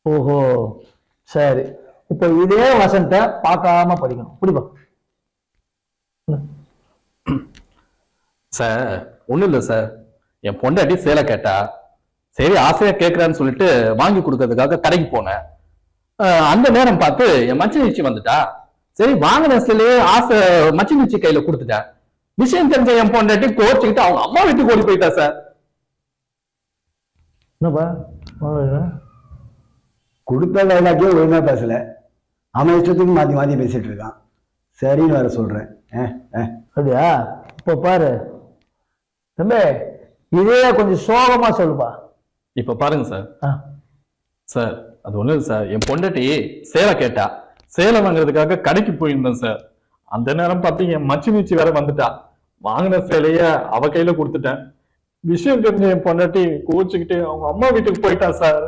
ஓஹோ, சரி. இப்போ இதே வசந்த பார்க்காம படிக்கணும். புடிப்பா. சார் ஒண்ணும் இல்லை சார். என் பொண்டாட்டி சேலை கேட்டா, சரி ஆசையா கேட்கறான்னு சொல்லிட்டு வாங்கி கொடுக்கறதுக்காக கடைக்கு போனேன். அந்த நேரம் பார்த்து என் மச்சி நிச்சி வந்துட்டா. சரி வாங்கின சேலையே ஆசை மச்சி நிச்சி கையில கொடுத்துட்டேன். விஷயம் தெரிஞ்ச என் பொண்டாட்டி கோச்சுக்கிட்டு அவங்க அம்மா வீட்டுக்கு ஓடி போயிட்டா சார். என்னப்பா கொடுத்த டைலாக்கே ஒழுங்கா பேசல. அவன் இஷ்டத்துக்கு மாத்தி மாத்தி பேசிட்டு இருக்கான். சரின்னு வேற சொல்றேன். அப்படியா? இப்ப பாரு தம்பி, இதே கொஞ்சம் சோகமா சொல்லுப்பா. இப்ப பாருங்க சார். சார் அது ஒண்ணும் இல்லை சார். என் பொண்டாட்டி சேலை கேட்டா, சேலை வாங்குறதுக்காக கடைக்கு போயிருந்தேன் சார். அந்த நேரம் பார்த்து என் மச்சி நிச்சி வேற வந்துட்டா. வாங்கின சேலைய அவ கையில கொடுத்துட்டேன். விஷயம் தெரிஞ்ச என் பொண்டாட்டி கோச்சுக்கிட்டு அவங்க அம்மா வீட்டுக்கு போயிட்டா சார்.